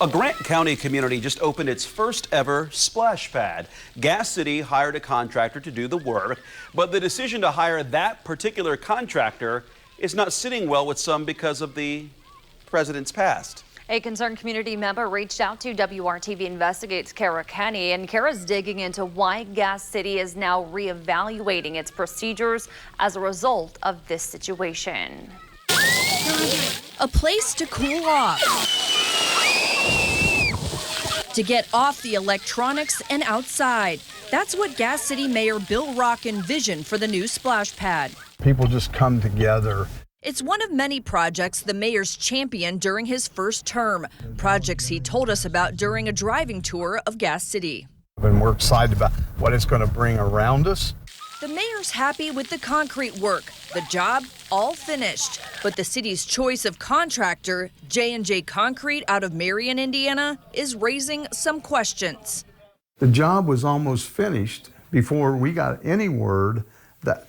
A Grant County community just opened its first ever splash pad. Gas City hired a contractor to do the work, but the decision to hire that particular contractor is not sitting well with some because of the president's past. A concerned community member reached out to WRTV Investigates Kara Kenny, and Kara's digging into why Gas City is now reevaluating its procedures as a result of this situation. A place to cool off, to get off the electronics and outside. That's what Gas City Mayor Bill Rock envisioned for the new splash pad. People just come together. It's one of many projects the mayor's championed during his first term, projects he told us about during a driving tour of Gas City. And we're excited about what it's going to bring around us. The mayor's happy with the concrete work, the job all finished, but the city's choice of contractor, J&J Concrete out of Marion, Indiana, is raising some questions. The job was almost finished before we got any word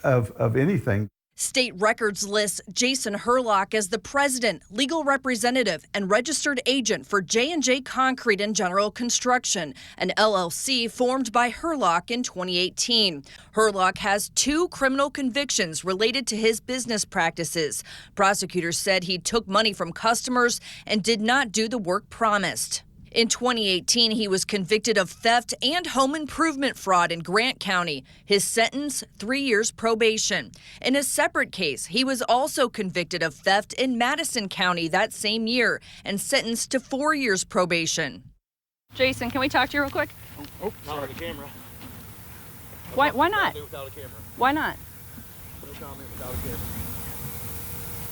of anything. State records lists Jason Herlock as the president, legal representative, and registered agent for J&J Concrete and General Construction, an LLC formed by Herlock in 2018. Herlock has 2 criminal convictions related to his business practices. Prosecutors said he took money from customers and did not do the work promised. In 2018, he was convicted of theft and home improvement fraud in Grant County. His sentence, 3 years probation. In a separate case, he was also convicted of theft in Madison County that same year and sentenced to 4 years probation. Jason, can we talk to you real quick? Oh, sorry, the camera. Why not? Without a camera. Why not? No comment without a camera.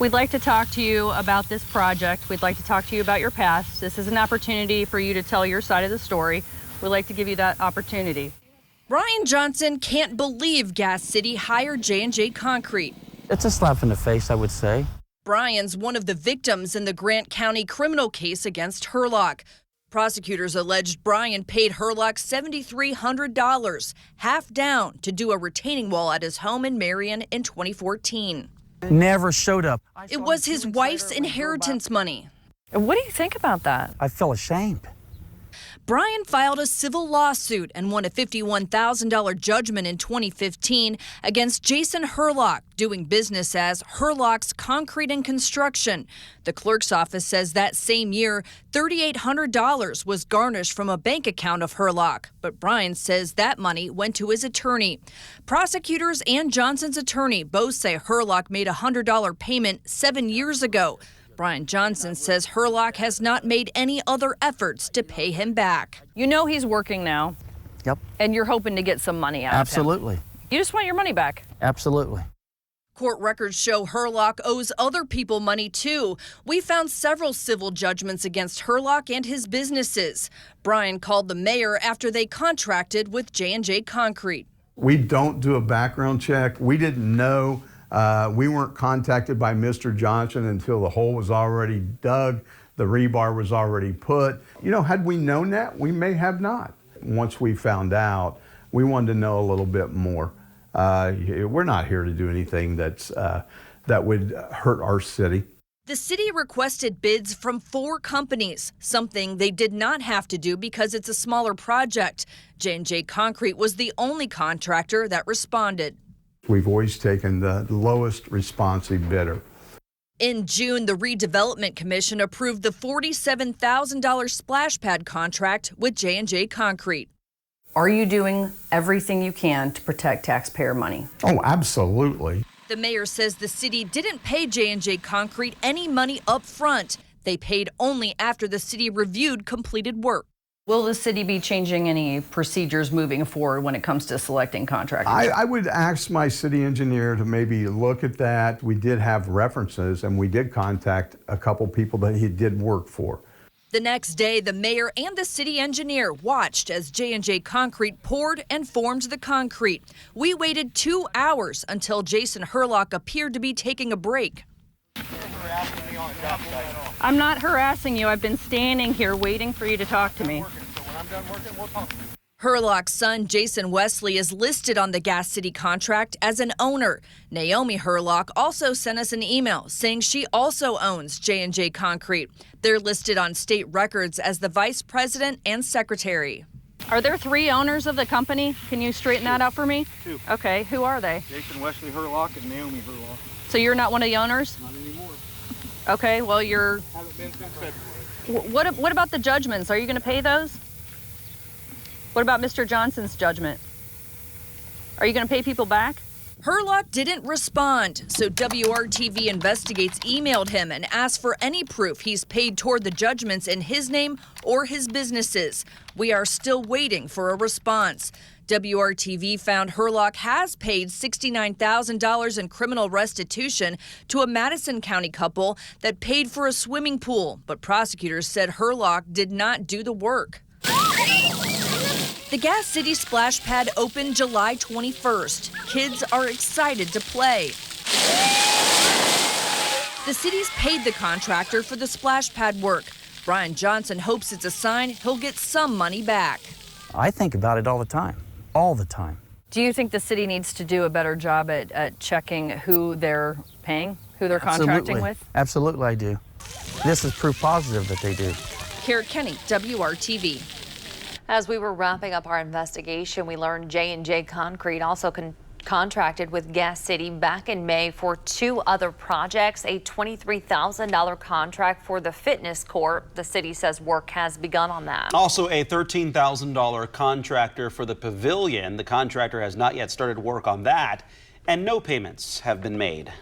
We'd like to talk to you about this project. We'd like to talk to you about your past. This is an opportunity for you to tell your side of the story. We'd like to give you that opportunity. Brian Johnson can't believe Gas City hired J&J Concrete. It's a slap in the face, I would say. Brian's one of the victims in the Grant County criminal case against Herlock. Prosecutors alleged Brian paid Herlock $7,300, half down, to do a retaining wall at his home in Marion in 2014. Never showed up. It was his wife's inheritance money. What do you think about that? I feel ashamed. Brian filed a civil lawsuit and won a $51,000 judgment in 2015 against Jason Herlock, doing business as Herlock's Concrete and Construction. The clerk's office says that same year, $3,800 was garnished from a bank account of Herlock, but Brian says that money went to his attorney. Prosecutors and Johnson's attorney both say Herlock made a $100 payment 7 years ago. Brian Johnson says Herlock has not made any other efforts to pay him back. You know he's working now. Yep. And you're hoping to get some money out Absolutely. of him. You just want your money back. Absolutely. Court records show Herlock owes other people money too. We found several civil judgments against Herlock and his businesses. Brian called the mayor after they contracted with J&J Concrete. We don't do a background check. We didn't know. We weren't contacted by Mr. Johnson until the hole was already dug, the rebar was already put. You know, had we known that, we may have not. Once we found out, we wanted to know a little bit more. We're not here to do anything that would hurt our city. The city requested bids from 4 companies, something they did not have to do because it's a smaller project. J&J Concrete was the only contractor that responded. We've always taken the lowest responsive bidder. In June, the Redevelopment Commission approved the $47,000 splash pad contract with J&J Concrete. Are you doing everything you can to protect taxpayer money? Oh, absolutely. The mayor says the city didn't pay J&J Concrete any money up front. They paid only after the city reviewed completed work. Will the city be changing any procedures moving forward when it comes to selecting contractors? I would ask my city engineer to maybe look at that. We did have references, and we did contact a couple people that he did work for. The next day, the mayor and the city engineer watched as J&J Concrete poured and formed the concrete. We waited 2 hours until Jason Herlock appeared to be taking a break. I'm not harassing you. I've been standing here waiting for you to talk to me. So when I'm done working, we'll talk. Herlock's son, Jason Wesley, is listed on the Gas City contract as an owner. Naomi Herlock also sent us an email saying she also owns J&J Concrete. They're listed on state records as the vice president and secretary. Are there 3 owners of the company? Can you straighten that out for me? 2. Okay, who are they? Jason Wesley Herlock and Naomi Herlock. So you're not one of the owners? Not anymore. Okay, well you're... Haven't been since February. What about the judgments? Are you going to pay those? What about Mr. Johnson's judgment? Are you going to pay people back? Herlock didn't respond, so WRTV Investigates emailed him and asked for any proof he's paid toward the judgments in his name or his business's. We are still waiting for a response. WRTV found Herlock has paid $69,000 in criminal restitution to a Madison County couple that paid for a swimming pool, but prosecutors said Herlock did not do the work. The Gas City splash pad opened July 21st. Kids are excited to play. The city's paid the contractor for the splash pad work. Brian Johnson hopes it's a sign he'll get some money back. I think about it all the time. All the time. Do you think the city needs to do a better job at checking who they're paying, who they're contracting with? Absolutely, I do. This is proof positive that they do. Kara Kenny, WRTV. As we were wrapping up our investigation, we learned J&J Concrete also contracted with Gas City back in May for 2 other projects, a $23,000 contract for the fitness court. The city says work has begun on that. Also a $13,000 contractor for the pavilion. The contractor has not yet started work on that, and no payments have been made.